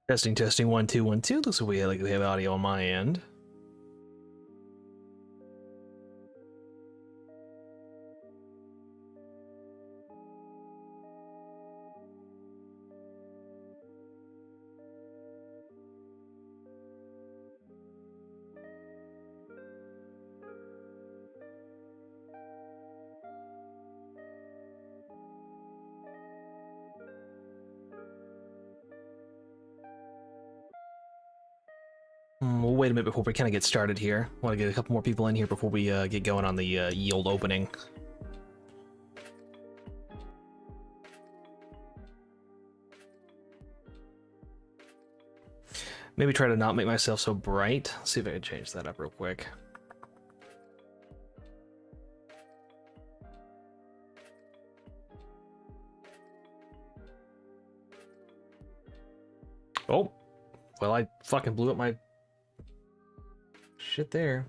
Testing, testing, 1 2 1 2. Looks like we have audio on my end. We'll wait a minute before we kind of get started here. Want to get a couple more people in here before we get going on the yield opening. Maybe try to not make myself so bright. See if I can change that up real quick. Oh, well, I fucking blew up my shit there.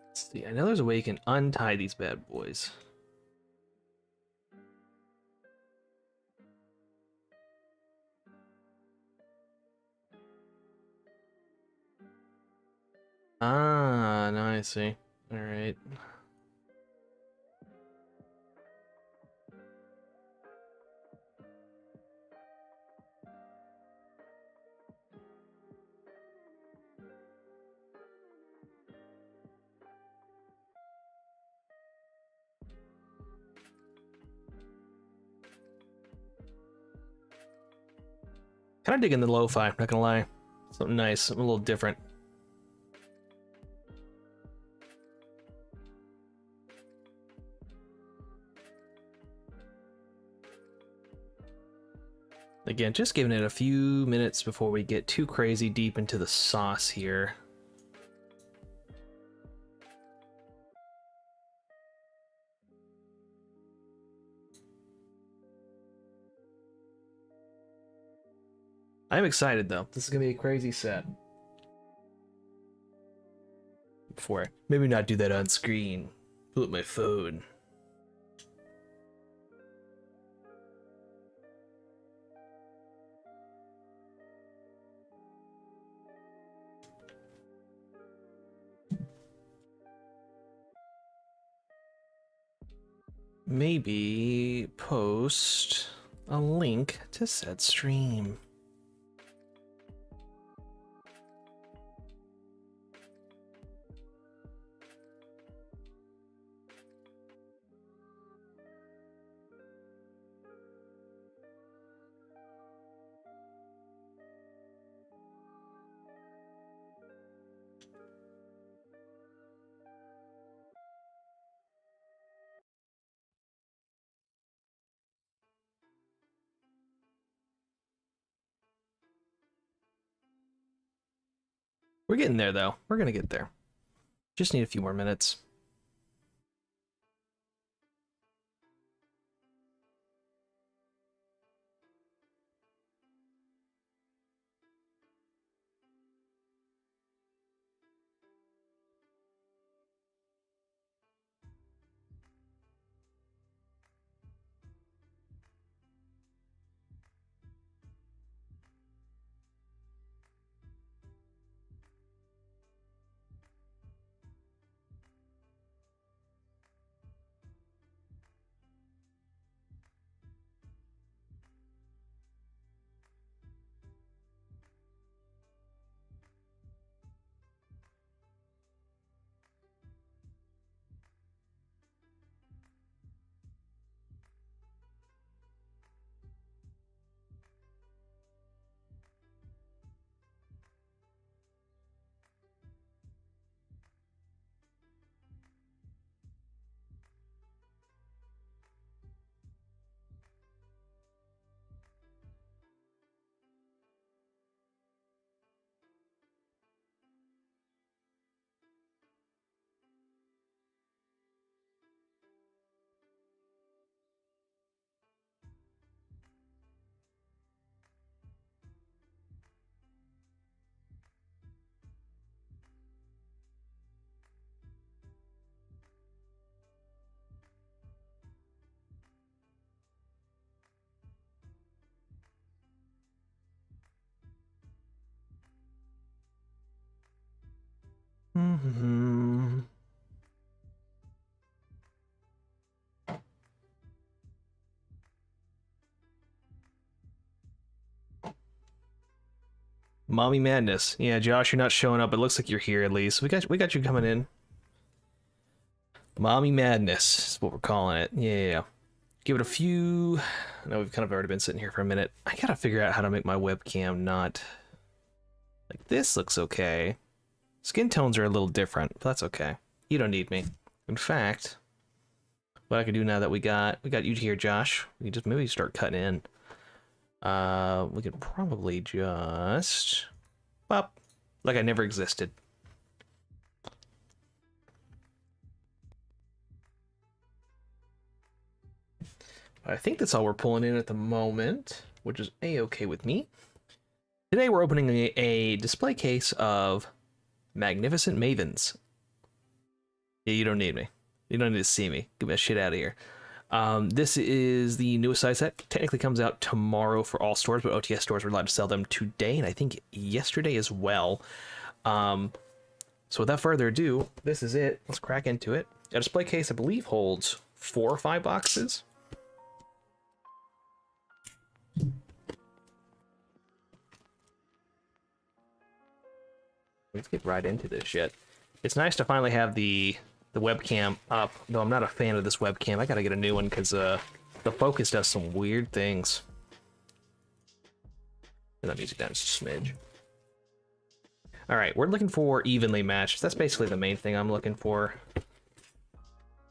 Let's see, I know there's a way you can untie these bad boys. Ah, now I see. All right. Kind of digging the lo-fi, not gonna lie. Something nice, something a little different. Again, just giving it a few minutes before we get too crazy deep into the sauce here. I'm excited though. This is gonna be a crazy set. Before maybe not do that on screen. Pull up my phone. Maybe post a link to said stream. We're getting there though. We're gonna get there. Just need a few more minutes. Mm-hmm. Mommy Madness. Yeah, Josh, you're not showing up. It looks like you're here at least. We got you coming in. Mommy Madness is what we're calling it. Yeah. Give it a few. I know we've kind of already been sitting here for a minute. I gotta figure out how to make my webcam not like this. Looks okay. Skin tones are a little different, but that's okay. You don't need me. In fact, what I can do now that we got you here, Josh, we can just maybe start cutting in. We could probably just pop like I never existed. I think that's all we're pulling in at the moment, which is a-okay with me. Today we're opening a display case of magnificent Mavens. Yeah, you don't need me. You don't need to see me. Get that shit out of here. This is the newest size set. Technically comes out tomorrow for all stores, but OTS stores were allowed to sell them today, and I think yesterday as well. So without further ado, this is it. Let's crack into it. A display case, I believe, holds 4 or 5 boxes. Let's get right into this shit. It's nice to finally have the webcam up, though I'm not a fan of this webcam. I gotta get a new one because the focus does some weird things. And that music down just a smidge. Alright, we're looking for evenly matched. That's basically the main thing I'm looking for.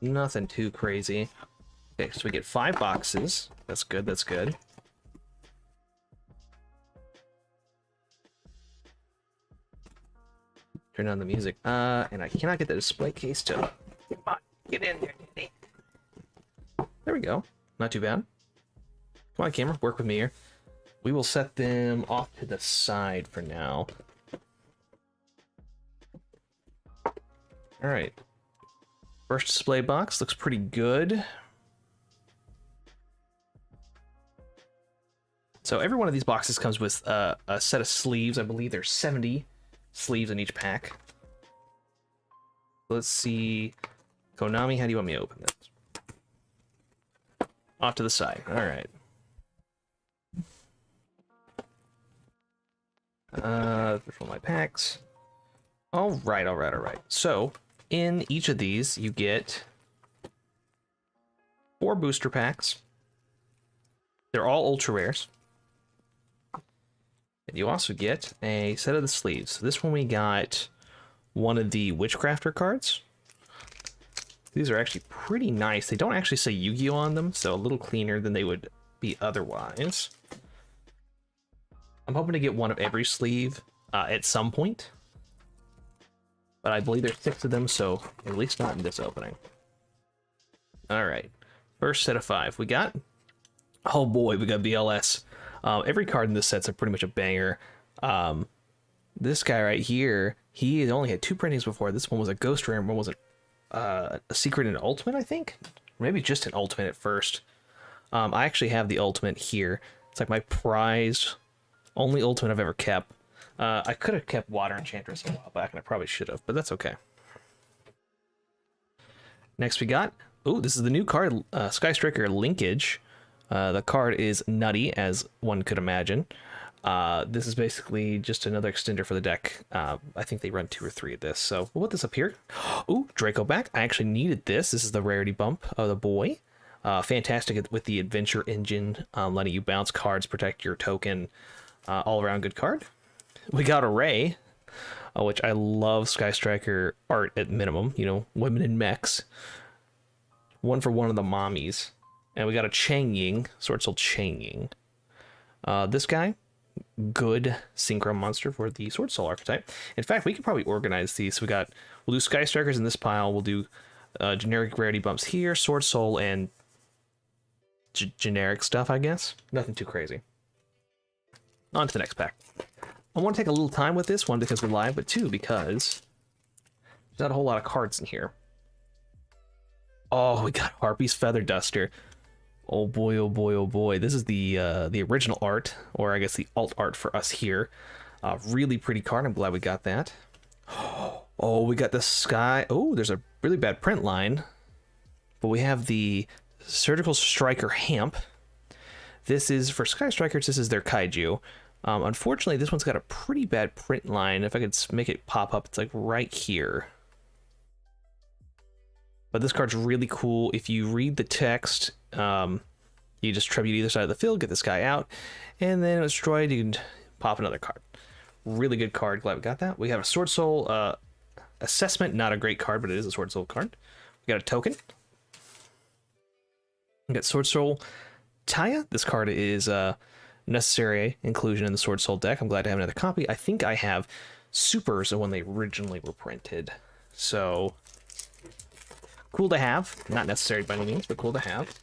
Nothing too crazy. Okay, so we get 5 boxes. That's good, that's good. Turn on the music. And I cannot get the display case to... Come on, get in there, Danny. There we go. Not too bad. Come on, camera, work with me here. We will set them off to the side for now. Alright. First display box looks pretty good. So every one of these boxes comes with a set of sleeves. I believe there's 70 sleeves in each pack. Let's see. Konami, how do you want me to open this? Off to the side. Alright. Which one of my packs? Alright. So, in each of these, you get 4 booster packs. They're all ultra rares. And you also get a set of the sleeves. So this one we got one of the Witchcrafter cards. These are actually pretty nice. They don't actually say Yu-Gi-Oh on them, so a little cleaner than they would be otherwise. I'm hoping to get one of every sleeve at some point. But I believe there's 6 of them, so at least not in this opening. Alright. First set of 5. We got... Oh boy, we got BLS. Every card in this set's pretty much a banger. This guy right here, he only had 2 printings before. This one was a Ghost Rare, and one was a Secret and Ultimate, I think? Maybe just an Ultimate at first. I actually have the Ultimate here. It's like my prized, only Ultimate I've ever kept. I could have kept Water Enchantress a while back, and I probably should have, but that's okay. Next we got, oh, this is the new card, Sky Striker Linkage. The card is nutty, as one could imagine. This is basically just another extender for the deck. I think they run 2 or 3 of this, so we'll put this up here. Ooh, Draco back. I actually needed this. This is the rarity bump of the boy. Fantastic with the adventure engine, letting you bounce cards, protect your token. All around good card. We got a Ray, which I love Sky Striker art at minimum. You know, women in mechs. 1 for one of the mommies. And we got a Chang Ying, Sword Soul Chang Ying. This guy, good synchro monster for the Sword Soul archetype. In fact, we could probably organize these. So we'll do Sky Strikers in this pile. We'll do generic rarity bumps here, Sword Soul, and generic stuff, I guess. Nothing too crazy. On to the next pack. I want to take a little time with this, 1, because we're live, but 2, because there's not a whole lot of cards in here. Oh, we got Harpy's Feather Duster. Oh boy, oh boy, oh boy. This is the original art, or I guess the alt art for us here. Really pretty card. I'm glad we got that. Oh, we got the Sky. Oh, there's a really bad print line. But we have the Surgical Striker Hamp. This is, for Sky Strikers, this is their Kaiju. Unfortunately, this one's got a pretty bad print line. If I could make it pop up, it's like right here. But this card's really cool. If you read the text, you just tribute either side of the field, get this guy out, and then it's destroyed, you can pop another card. Really good card. Glad we got that. We have a Sword Soul Assessment. Not a great card, but it is a Sword Soul card. We got a token. We got Sword Soul Taya. This card is necessary inclusion in the Sword Soul deck. I'm glad to have another copy. I think I have supers of when they originally were printed. So, cool to have. Not necessary by any means, but cool to have.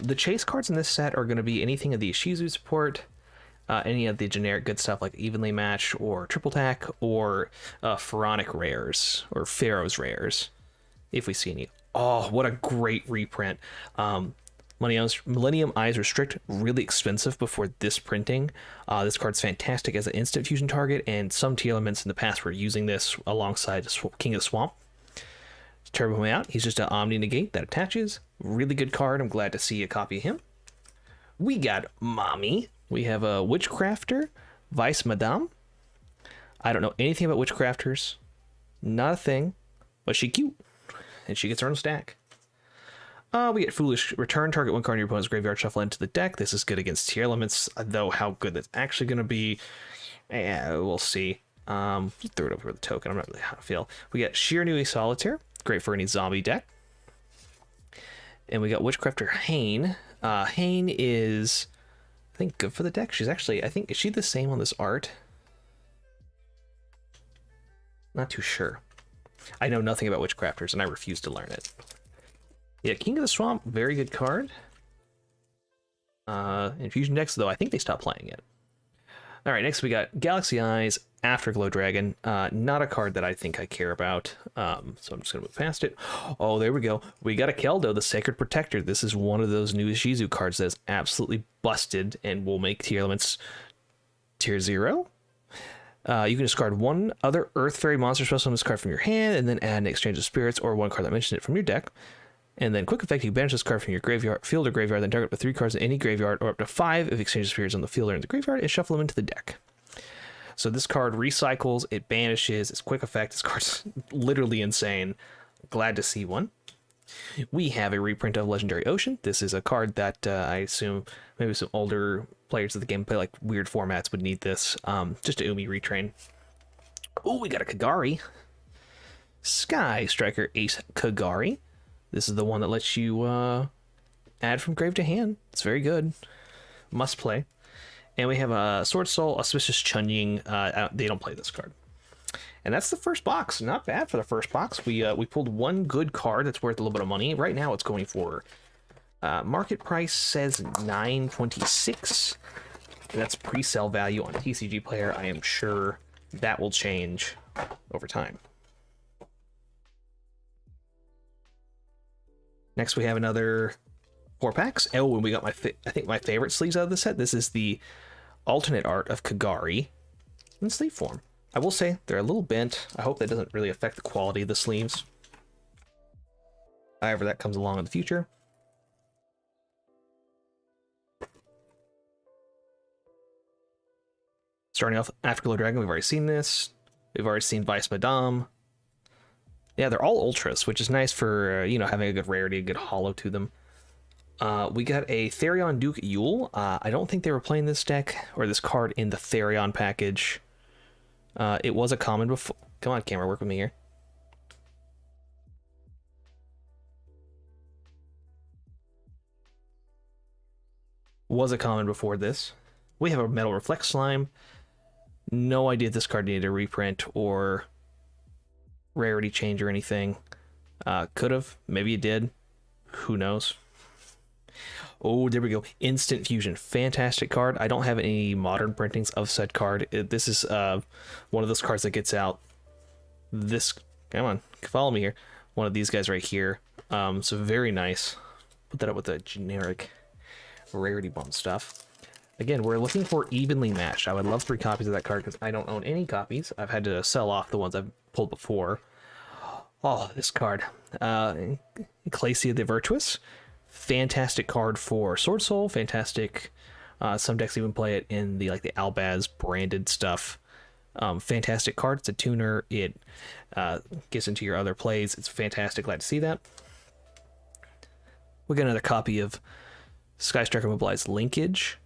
The chase cards in this set are going to be anything of the Ishizu support, any of the generic good stuff like Evenly Match or Triple Tack, or Pharaonic Rares, or Pharaoh's Rares, if we see any. Oh, what a great reprint. Millennium Eyes Restrict, really expensive before this printing. This card's fantastic as an instant fusion target, and some T elements in the past were using this alongside King of the Swamp. Turbo him out. He's just an Omni Negate that attaches. Really good card. I'm glad to see a copy of him. We got Mommy. We have a Witchcrafter, Vice Madame. I don't know anything about Witchcrafters. Not a thing. But she cute. And she gets her own stack. We get Foolish Return. Target one card in your opponent's graveyard, shuffle into the deck. This is good against tier elements, though how good that's actually going to be, we'll see. Throw it over with the token. I'm not really how to feel. We got Sheer Nui Solitaire. Great for any zombie deck. And we got Witchcrafter Hane. Hane is, I think, good for the deck. She's actually, I think, is she the same on this art? Not too sure. I know nothing about Witchcrafters, and I refuse to learn it. Yeah, King of the Swamp, very good card. Infusion decks, though, I think they stopped playing it. All right, next we got Galaxy Eyes, Afterglow Dragon. Not a card that I think I care about, so I'm just going to move past it. Oh, there we go. We got a Keldo, the Sacred Protector. This is one of those new Ishizu cards that is absolutely busted and will make tier elements tier 0. You can discard one other Earth Fairy monster spell on this card from your hand, and then add an Exchange of Spirits or one card that mentioned it from your deck. And then quick effect, you banish this card from your graveyard, field or graveyard, then target up to 3 cards in any graveyard, or up to 5 if Exchange of Spirits on the field or in the graveyard, and shuffle them into the deck. So this card recycles, it banishes, it's quick effect. This card's literally insane. Glad to see one. We have a reprint of Legendary Ocean. This is a card that I assume maybe some older players of the game play like weird formats would need this. Just a Umi retrain. Oh, we got a Kagari. Sky Striker Ace Kagari. This is the one that lets you add from grave to hand. It's very good. Must play. And we have a Sword Soul, Auspicious Chunying. They don't play this card. And that's the first box. Not bad for the first box. We pulled one good card that's worth a little bit of money. Right now it's going for market price says $9.26. That's pre-sale value on TCG Player. I am sure that will change over time. Next, we have another 4 packs. Oh, and we got I think my favorite sleeves out of the set. This is the alternate art of Kagari in sleeve form. I will say they're a little bent. I hope that doesn't really affect the quality of the sleeves. However, that comes along in the future. Starting off Afterglow Dragon, we've already seen this. We've already seen Vice Madame. Yeah, they're all ultras, which is nice for, having a good rarity, a good holo to them. We got a Therion Duke Yule. I don't think they were playing this deck or this card in the Therion package. It was a common before. Come on, camera, work with me here. Was a common before this. We have a Metal Reflect Slime. No idea if this card needed a reprint or rarity change or anything. Could have. Maybe it did. Who knows? Oh, there we go. Instant Fusion. Fantastic card. I don't have any modern printings of said card. This is one of those cards that gets out. This, come on, follow me here. One of these guys right here. So very nice. Put that up with the generic rarity bomb stuff. Again, we're looking for evenly matched. I would love 3 copies of that card because I don't own any copies. I've had to sell off the ones I've pulled before. Oh, this card. Ecclesia the Virtuous. Fantastic card for Sword Soul. Fantastic. Some decks even play it in the like the Albaz branded stuff. Fantastic card. It's a tuner. It gets into your other plays. It's fantastic. Glad to see that. We got another copy of Sky Striker Mobilized Linkage.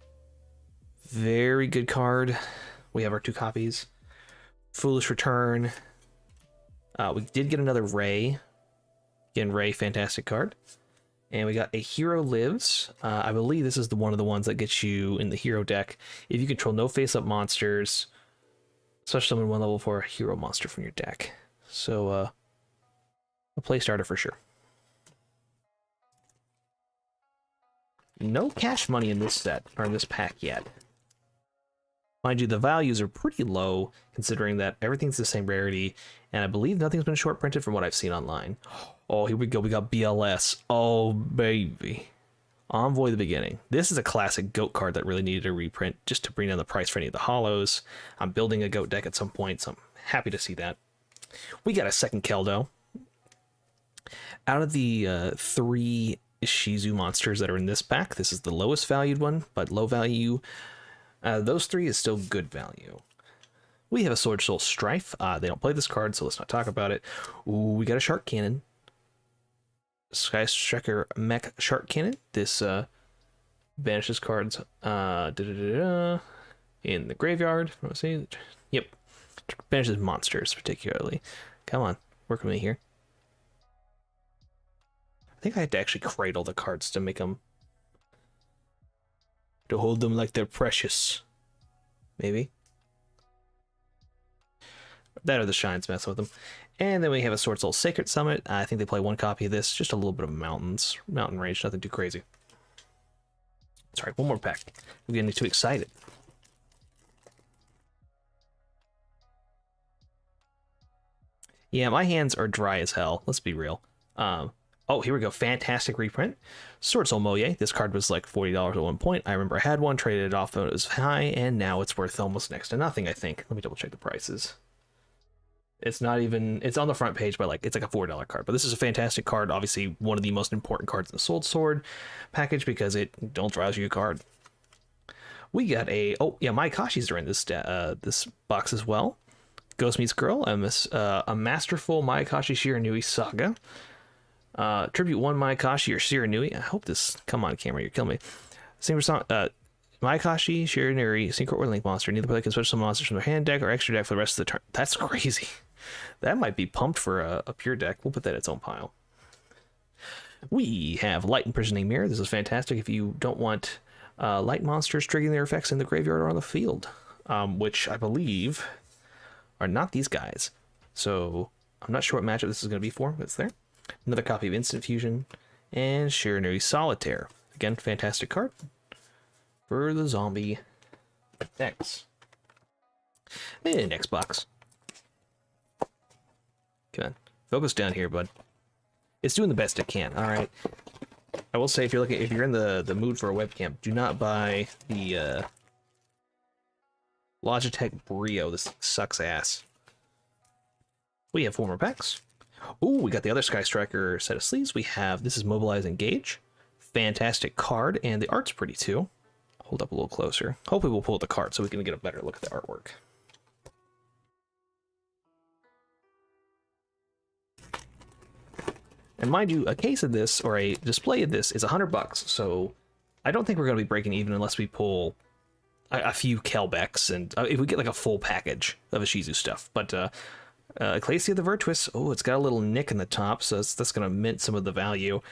Very good card. We have our 2 copies. Foolish Return. We did get another Ray. Again, Ray, fantastic card. And we got a Hero Lives. I believe this is one of the ones that gets you in the hero deck. If you control no face-up monsters, special summon 1 level 4 hero monster from your deck. So, a play starter for sure. No cash money in this set, or in this pack yet. Mind you, the values are pretty low, considering that everything's the same rarity, and I believe nothing's been short printed from what I've seen online. Oh, here we go. We got BLS. Oh, baby. Envoy the Beginning. This is a classic GOAT card that really needed a reprint just to bring down the price for any of the hollows. I'm building a GOAT deck at some point, so I'm happy to see that. We got a second Keldo. Out of the 3 Ishizu monsters that are in this pack, this is the lowest valued one, but low value. Those 3 is still good value. We have a Sword Soul Strife. They don't play this card, so let's not talk about it. Ooh, we got a Shark Cannon. Sky Striker Mech Shark Cannon. This banishes cards in the graveyard. Let's see. Yep. Banishes monsters, particularly. Come on, work with me here. I think I have to actually cradle the cards to make them... to hold them like they're precious. Maybe. That or the shines mess with them. And then we have a Sword Soul Sacred Summit. I think they play 1 copy of this. Just a little bit of mountain range, nothing too crazy. Sorry, 1 more pack. I'm getting too excited. Yeah, my hands are dry as hell. Let's be real. Oh, here we go. Fantastic reprint. Sword Soul Moye. This card was like $40 at one point. I remember I had one, traded it off when it was high, and now it's worth almost next to nothing, I think. Let me double check the prices. It's not even... It's on the front page, but like it's like a $4 card. But this is a fantastic card. Obviously, one of the most important cards in the Soul Sword package because it don't draws you a card. We got a... Oh, yeah, Mayakashis are in this this box as well. Ghost Meets Girl, a masterful Mayakashi Shiranui saga. Tribute 1 Mayakashi or Shiranui. I hope this... Come on, camera, you're killing me. Same song. Mayakashi, Shiranui, Synchro or Link monster. Neither player can switch some monsters from their hand deck or extra deck for the rest of the turn. That's crazy. That might be pumped for a pure deck. We'll put that in its own pile. We have Light Imprisoning Mirror. This is fantastic if you don't want light monsters triggering their effects in the graveyard or on the field, which I believe are not these guys. So I'm not sure what matchup this is going to be for, but it's there. Another copy of Instant Fusion and Shiranui Solitaire. Again, fantastic card for the zombie decks. And next box. Come on, focus down here, bud. It's doing the best it can. All right. I will say, if you're in the mood for a webcam, do not buy the Logitech Brio. This sucks ass. We have 4 more packs. Ooh, we got the other Sky Striker set of sleeves. We have, this is Mobilize Engage. Fantastic card, and the art's pretty too. Hold up a little closer. Hopefully we'll pull the card so we can get a better look at the artwork. And mind you, a case of this, or a display of this, is $100, so I don't think we're going to be breaking even unless we pull a few Kelbecks, and if we get like a full package of Ishizu stuff. But Ecclesia the Virtuous, oh, it's got a little nick in the top, so that's going to mint some of the value.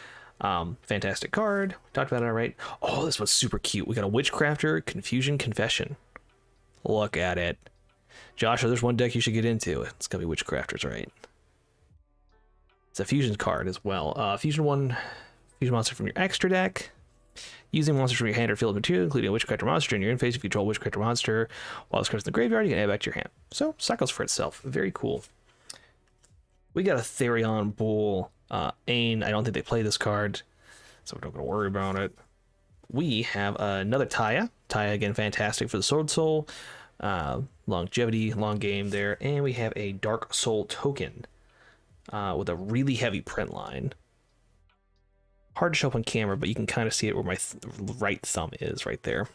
Fantastic card. We talked about it, all right. Oh, this one's super cute. We got a Witchcrafter Confusion Confession. Look at it. Joshua, there's one deck you should get into. It's going to be Witchcrafters, right? It's a fusion card as well. Fusion monster from your extra deck. Using monsters from your hand or field of material, including a Witchcrafter monster in your in-phase. If you control a Witchcrafter monster while this card's in the graveyard, you can add it back to your hand. So, cycles for itself. Very cool. We got a Therion Bull Ain. I don't think they play this card, so we're not going to worry about it. we have another Taya. Taya, again, fantastic for the Sword Soul. Longevity, long game there. And we have a Dark Soul token with a really heavy print line. Hard to show up on camera, but you can kind of see it where my right thumb is right there.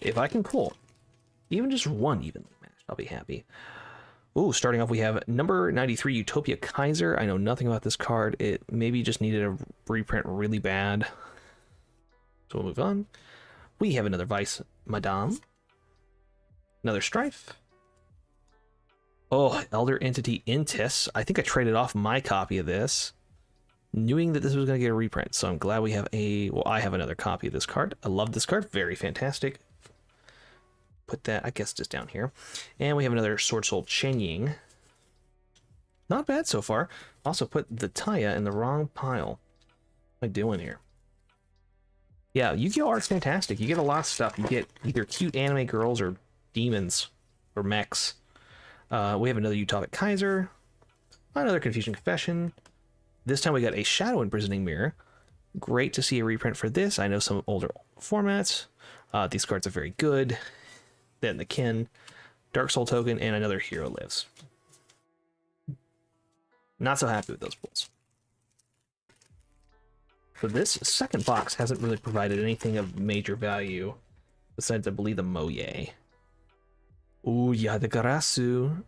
If I can pull even just one evenly matched, I'll be happy. Ooh, starting off, we have number 93, Utopia Kaiser. I know nothing about this card. It maybe just needed a reprint really bad. So we'll move on. We have another Vice Madame. Another Strife. Oh, Elder Entity Intis. I think I traded off my copy of this, knowing that this was going to get a reprint. So I'm glad we have I have another copy of this card. I love this card. Very fantastic. Put that, I guess, just down here. And we have another Sword Soul Chenying. Not bad so far. Also put the Taya in the wrong pile. What am I doing here? Yeah, Yu-Gi-Oh! Art's fantastic. You get a lot of stuff. You get either cute anime girls or demons or mechs. We have another Utopia Kaiser. Another Confusion Confession. This time we got a Shadow Imprisoning Mirror. Great to see a reprint for this. I know some older formats. These cards are very good. Then the Kin, Dark Soul token, and another Hero Lives. Not so happy with those pulls. So this second box hasn't really provided anything of major value besides, I believe, the Moye. Ooh, Yadagarasu.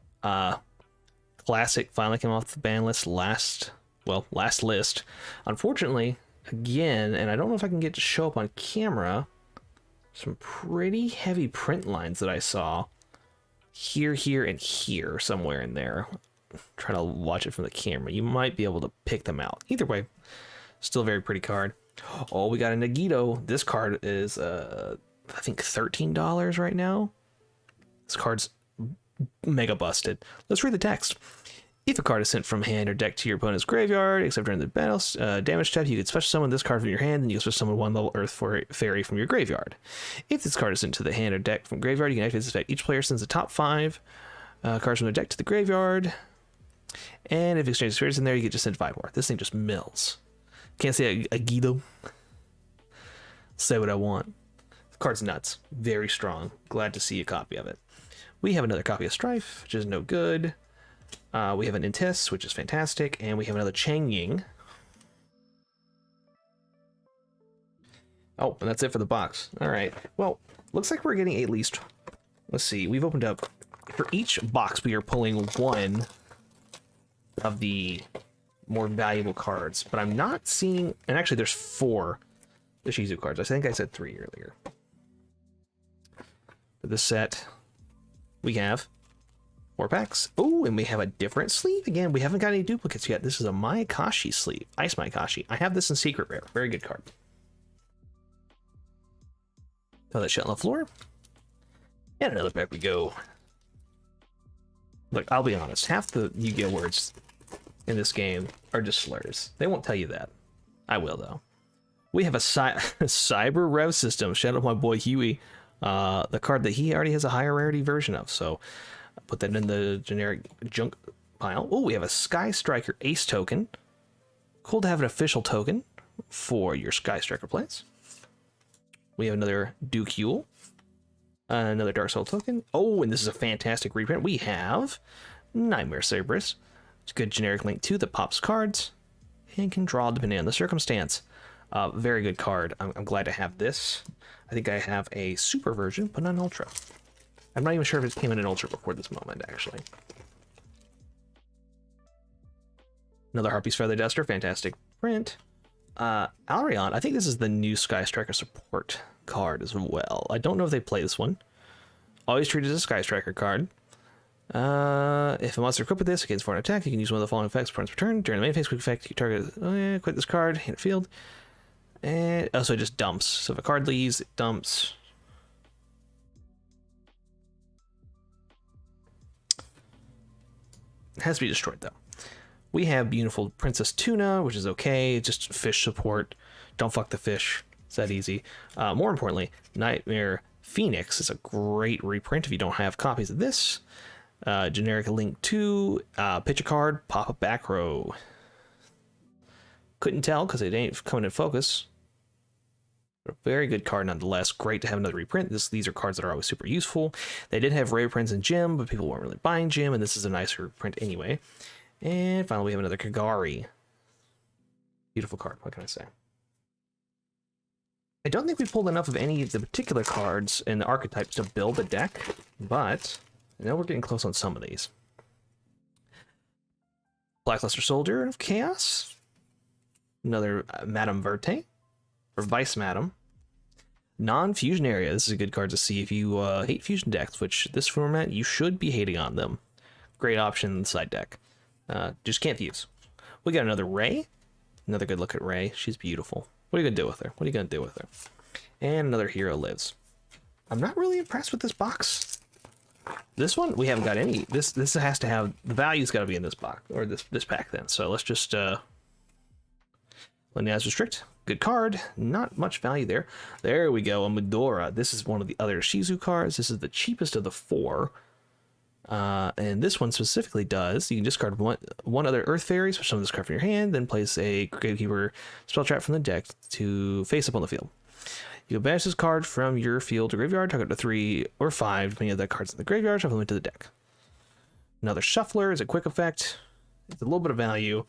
Classic finally came off the ban list last list. Unfortunately, again, and I don't know if I can get to show up on camera, some pretty heavy print lines that I saw here, and here, somewhere in there. Try to watch it from the camera. You might be able to pick them out. Either way, still a very pretty card. Oh, we got a Nagito. This card is, I think, $13 right now. This card's mega busted. Let's read the text. If a card is sent from hand or deck to your opponent's graveyard, except during the battle damage step, you can special summon this card from your hand, and you can special summon one level Earth Fairy from your graveyard. If this card is sent to the hand or deck from graveyard, you can activate this effect. Each player sends the top 5 cards from their deck to the graveyard, and if you exchange spirits in there, you get just send 5 more. This thing just mills. Can't say a Guido. Say what I want. The card's nuts. Very strong. Glad to see a copy of it. We have another copy of Strife, which is no good. We have an Intis, which is fantastic, and we have another Chenying. Oh, and that's it for the box. All right. Well, looks like we're getting at least... Let's see. We've opened up... For each box, we are pulling one of the more valuable cards, but I'm not seeing... And actually, there's 4 Ishizu cards. I think I said 3 earlier. For this set, we have 4 packs. Oh, and we have a different sleeve. Again, we haven't got any duplicates yet. This is a Mayakashi sleeve. Ice Mayakashi. I have this in Secret Rare. Very good card. Throw that shit on the floor. And another pack we go. Look, I'll be honest. Half the Yu-Gi-Oh! Words in this game are just slurs. They won't tell you that. I will, though. We have a Cyber Rev System. Shout out my boy Huey. The card that he already has a higher rarity version of. So put that in the generic junk pile. Oh, we have a Sky Striker Ace token. Cool to have an official token for your Sky Striker plays. We have another Duke Yule. Another Dark Soul token. Oh, and this is a fantastic reprint. We have Nightmare Cerberus. It's a good generic link too that pops cards and can draw depending on the circumstance. Very good card. I'm glad to have this. I think I have a super version, but not an ultra. I'm not even sure if it came in an ultra before this moment, actually. Another Harpy's Feather Duster, fantastic print. Alrion, I think this is the new Sky Striker support card as well. I don't know if they play this one. Always treated as a Sky Striker card. If a monster equipped with this against foreign attack, you can use one of the following effects upon its return. During the main phase, quick effect, you target, quit this card, hand it field. And also it just dumps. So if a card leaves, it dumps. It has to be destroyed though. We have beautiful Princess Tuna, which is okay. Just fish support. Don't fuck the fish. It's that easy. More importantly, Nightmare Phoenix is a great reprint if you don't have copies of this. Generic link to pitch a card, pop a back row. Couldn't tell because it ain't coming in focus. But a very good card nonetheless. Great to have another reprint. These are cards that are always super useful. They did have reprints in Gym, but people weren't really buying Gym, and this is a nicer reprint anyway. And finally, we have another Kagari. Beautiful card, what can I say? I don't think we pulled enough of any of the particular cards and the archetypes to build a deck, but I know we're getting close on some of these. Blackluster Soldier of Chaos. Another Madame Verte, or Vice Madam. Non-fusion area. This is a good card to see if you hate fusion decks, which this format, you should be hating on them. Great option in the side deck. Just can't fuse. We got another Ray. Another good look at Ray. She's beautiful. What are you going to do with her? What are you going to do with her? And another Hero Lives. I'm not really impressed with this box. This one, we haven't got any. This has to have, the value's got to be in this box, or this pack then. So let's just, Lineage Restrict. Good card. Not much value there. There we go, a Medora. This is one of the other Shizu cards. This is the cheapest of the 4. And this one specifically does, you can discard one other Earth Fairy, special summon this card from your hand, then place a Gravekeeper spell trap from the deck to face up on the field. You can banish this card from your field to graveyard, target to 3 or 5, depending on the cards in the graveyard, shuffle them into the deck. Another Shuffler is a quick effect. It's a little bit of value.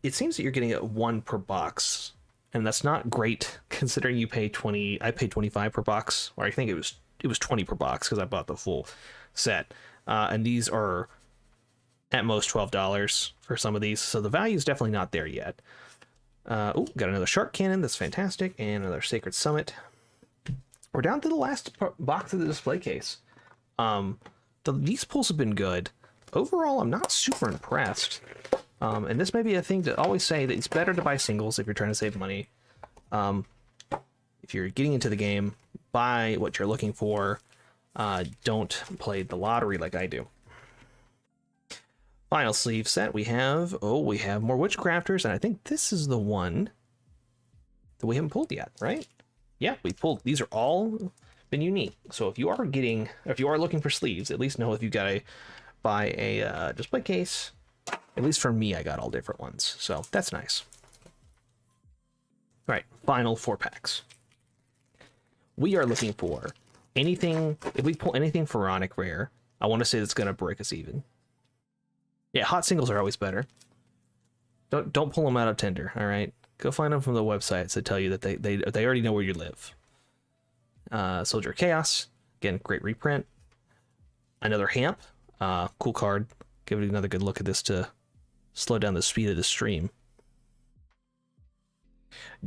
It seems that you're getting 1 per box, and that's not great considering you pay 20. I paid 25 per box, or I think it was 20 per box because I bought the full set. And these are at most $12 for some of these, so the value is definitely not there yet. Oh, got another Shark Cannon, that's fantastic, and another Sacred Summit. We're down to the last box of the display case. These pulls have been good. Overall, I'm not super impressed. And this may be a thing to always say, that it's better to buy singles if you're trying to save money. If you're getting into the game, buy what you're looking for. Don't play the lottery like I do. Final sleeve set, we have more Witchcrafters, and I think this is the one that we haven't pulled yet, right? Yeah, we pulled. These are all been unique. So if you are looking for sleeves, at least know if you gotta buy a display case. At least for me, I got all different ones, so that's nice. All right, final 4 packs. We are looking for anything. If we pull anything Pharaonic rare, I want to say that's gonna break us even. Yeah, hot singles are always better. Don't pull them out of Tinder. All right, go find them from the websites that tell you that they already know where you live. Soldier of Chaos, again, great reprint. Another Hamp, cool card. Give it another good look at this to slow down the speed of the stream.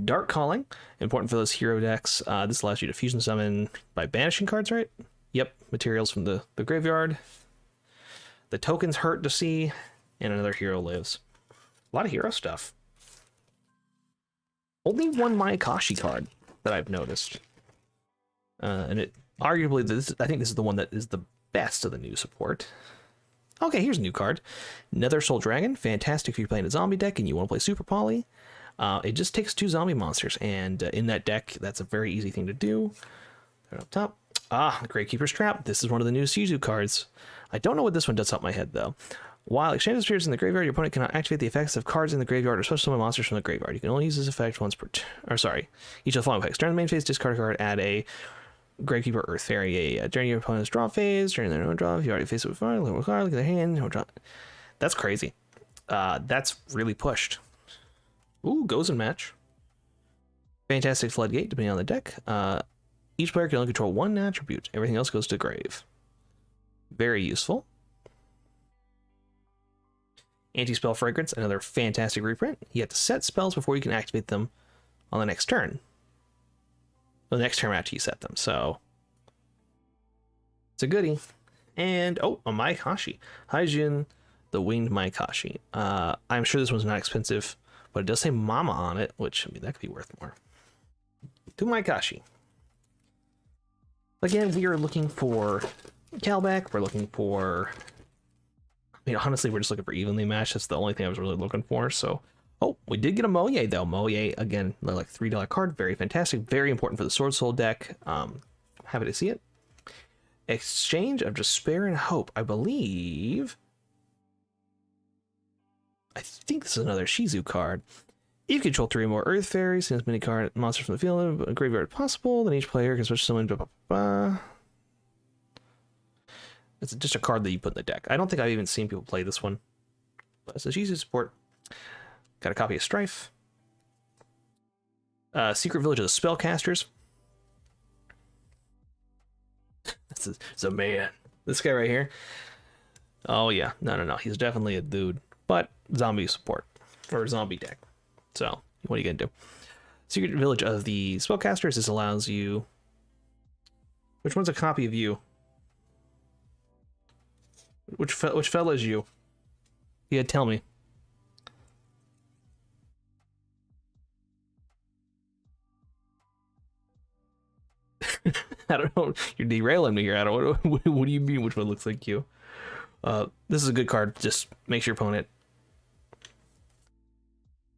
Dark Calling, important for those hero decks. This allows you to fusion summon by banishing cards, right? Yep, materials from the graveyard. The tokens hurt to see, and another Hero Lives. A lot of hero stuff. Only one Mayakashi card that I've noticed. And it arguably, I think this is the one that is the best of the new support. Okay, here's a new card. Nether Soul Dragon. Fantastic if you're playing a zombie deck and you want to play Super Poly. It just takes 2 zombie monsters, and in that deck, that's a very easy thing to do. Right up top. Gravekeeper's Trap. This is one of the new Shizu cards. I don't know what this one does off my head, though. While exchange appears in the graveyard, your opponent cannot activate the effects of cards in the graveyard or special summon monsters from the graveyard. You can only use this effect once per... each of the following effects. During the main phase, discard a card, add a Gravekeeper Earth Fairy. During your opponent's draw phase, during their no draw, if you already face it with fire, look at their hand, no draw. That's crazy. That's really pushed. Ooh, goes in match. Fantastic Floodgate, depending on the deck. Each player can only control 1 attribute. Everything else goes to grave. Very useful. Anti-Spell Fragrance, another fantastic reprint. You have to set spells before you can activate them on the next turn. The next turn after you set them, so it's a goodie. And a Mayakashi. Haijin, the Winged Mayakashi. I'm sure this one's not expensive, but it does say Mama on it, which, I mean, that could be worth more. 2 Mayakashi. Again, we are looking for Calback. We're looking for... I mean, honestly, we're just looking for evenly matched. That's the only thing I was really looking for, so... Oh, we did get a Moye, though. Moye, again, like $3 card. Very fantastic. Very important for the Sword Soul deck. Happy to see it. Exchange of Despair and Hope. I believe... I think this is another Shizu card. If you control 3 or more Earth Fairies, send as many card monsters from the field and graveyard as possible, then each player can switch someone. It's just a card that you put in the deck. I don't think I've even seen people play this one. But it says easy support. Got a copy of Strife. Secret Village of the Spellcasters. This is a man. This guy right here. Oh yeah, no. He's definitely a dude. But zombie support or zombie deck. So what are you gonna do? Secret Village of the Spellcasters. This allows you. Which one's a copy of you? Which fella is you? Yeah, tell me. I don't know. You're derailing me here. I don't. What do you mean? Which one looks like you? This is a good card. Just make your opponent.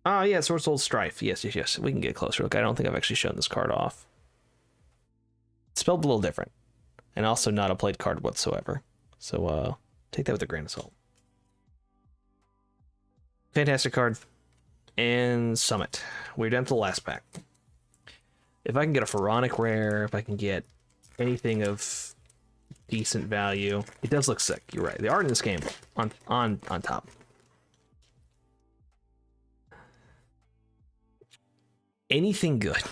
Ah, yeah, Sword Soul Strife. Yes. We can get closer. Look, I don't think I've actually shown this card off. It's spelled a little different, and also not a played card whatsoever. So, take that with a grain of salt. Fantastic card. And Summit. We're down to the last pack. If I can get a Pharaonic Rare, if I can get anything of decent value, it does look sick. You're right. The art in this game on top. Anything good.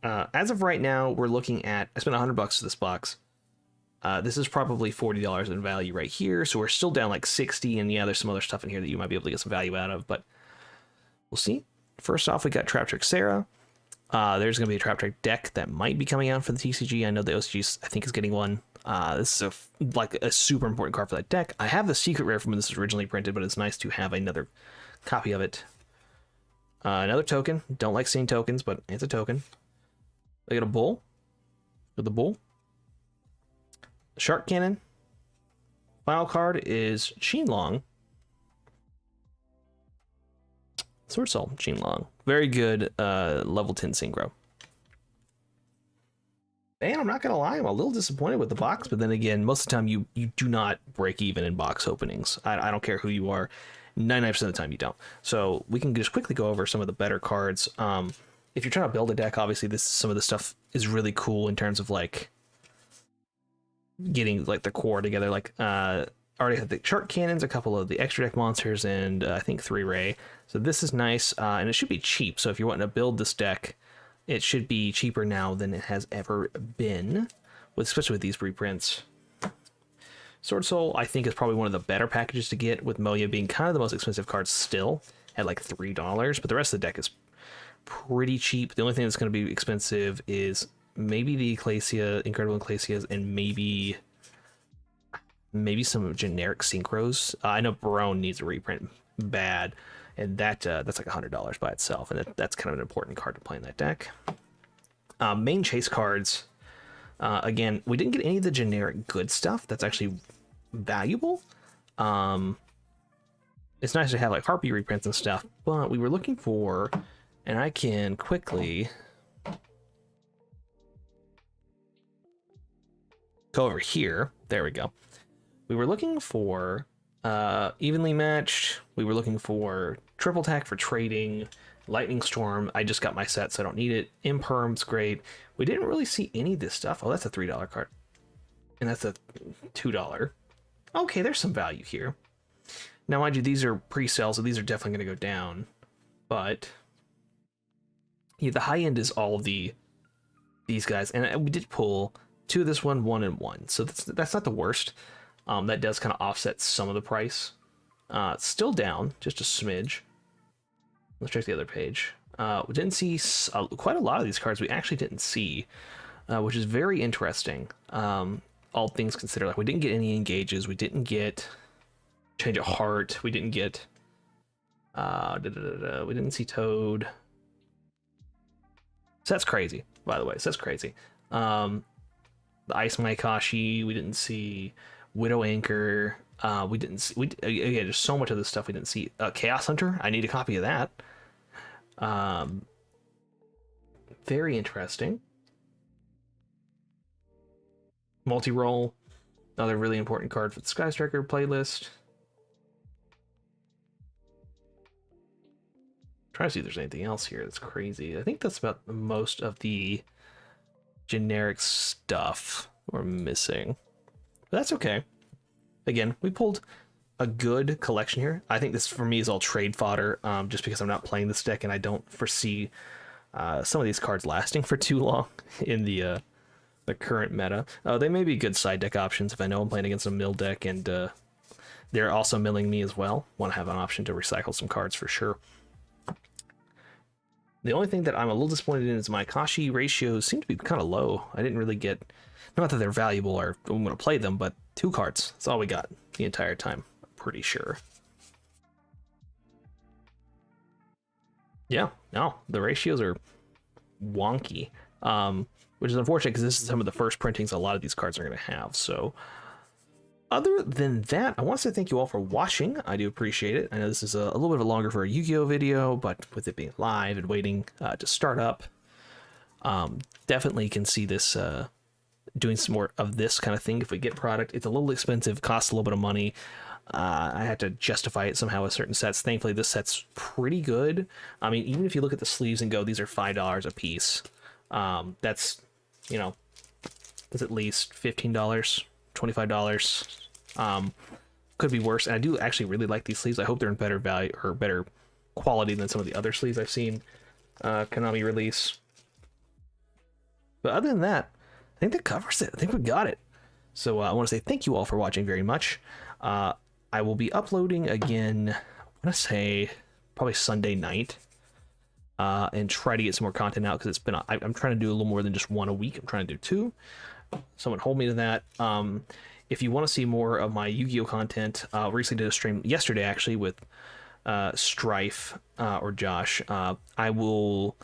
As of right now, we're looking at. I spent $100 for this box. This is probably $40 in value right here, so we're still down like 60, and yeah, there's some other stuff in here that you might be able to get some value out of, but we'll see. First off, we got Trap Trick Sarah. There's going to be a Trap Trick deck that might be coming out for the TCG. I know the OCG, I think, is getting one. This is like a super important card for that deck. I have the secret rare from when this was originally printed, but it's nice to have another copy of it. Another token. Don't like seeing tokens, but it's a token. I got a bull. With the bull. Shark Cannon. Final card is Qinlong. Sword Soul Qinlong. Very good level 10 synchro. And I'm not going to lie, I'm a little disappointed with the box, but then again, most of the time you do not break even in box openings. I don't care who you are. 99% of the time you don't. So we can just quickly go over some of the better cards. If you're trying to build a deck, obviously some of this stuff is really cool in terms of like getting like the core together. Like already have the Shark Cannons, a couple of the extra deck monsters, and I think 3 Ray. So this is nice, and it should be cheap. So if you're wanting to build this deck, it should be cheaper now than it has ever been, especially with these reprints. Sword Soul, I think, is probably one of the better packages to get, with Moya being kind of the most expensive card still, at like $3, but the rest of the deck is pretty cheap. The only thing that's going to be expensive is maybe the Ecclesia, Incredible Ecclesias, and maybe some generic synchros. I know Barone needs a reprint bad, and that's like $100 by itself, and that's kind of an important card to play in that deck. Main chase cards. Again, we didn't get any of the generic good stuff that's actually valuable. It's nice to have like Harpy reprints and stuff, but we were looking for, and I can quickly go over here. There we go. We were looking for evenly matched. We were looking for triple attack for trading. Lightning Storm, I just got my set, so I don't need it. Imperm's great. We didn't really see any of this stuff. Oh, that's a $3 card. And that's a $2. Okay, there's some value here. Now, mind you, these are pre-sale, so these are definitely going to go down. But yeah, the high end is all of these guys. And we did pull 2 of this one, 1 and 1. So that's not the worst. That does kind of offset some of the price. It's still down, just a smidge. Let's check the other page. We didn't see quite a lot of these cards we actually didn't see, which is very interesting. All things considered, like we didn't get any engages, we didn't get Change of Heart, we didn't get we didn't see Toad. So that's crazy, by the way. So that's crazy. The Ice Maikashi, we didn't see. Widow Anchor, we didn't see. Again, there's so much of this stuff we didn't see. Chaos Hunter, I need a copy of that. Very interesting. Multi-roll, another really important card for the Sky Striker playlist. Try to see if there's anything else here that's crazy. I think that's about most of the generic stuff we're missing. But that's okay. Again, we pulled a good collection here. I think this for me is all trade fodder, just because I'm not playing this deck and I don't foresee some of these cards lasting for too long in the current meta. They may be good side deck options if I know I'm playing against a mill deck and they're also milling me as well. Want to have an option to recycle some cards for sure. The only thing that I'm a little disappointed in is my Akashi ratios seem to be kind of low. I didn't really get, not that they're valuable or I'm going to play them, but 2 cards. That's all we got the entire time. I'm pretty sure. Yeah, no, the ratios are wonky, which is unfortunate because this is some of the first printings a lot of these cards are going to have. So other than that, I want to say thank you all for watching. I do appreciate it. I know this is a little bit of a longer for a Yu-Gi-Oh video, but with it being live and waiting to start up, definitely can see this doing some more of this kind of thing if we get product. It's a little expensive, costs a little bit of money. I had to justify it somehow with certain sets. Thankfully, this set's pretty good. I mean, even if you look at the sleeves and go, these are $5 a piece. That's, you know, that's at least $15, $25. Could be worse. And I do actually really like these sleeves. I hope they're in better value or better quality than some of the other sleeves I've seen Konami release. But other than that, I think that covers it. I think we got it. So I want to say thank you all for watching very much. I will be uploading again, I want to say probably Sunday night, and try to get some more content out because it's been, I'm trying to do a little more than just 1 a week. I'm trying to do 2. Someone hold me to that. If you want to see more of my Yu-Gi-Oh content, recently did a stream yesterday actually with Strife or Josh. I will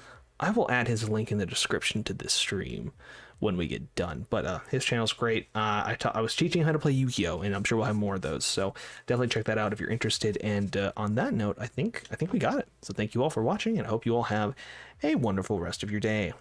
add his link in the description to this stream when we get done, but his channel's great. I was teaching how to play Yu-Gi-Oh, and I'm sure we'll have more of those, so definitely check that out if you're interested. And on that note, I think we got it. So thank you all for watching, and I hope you all have a wonderful rest of your day.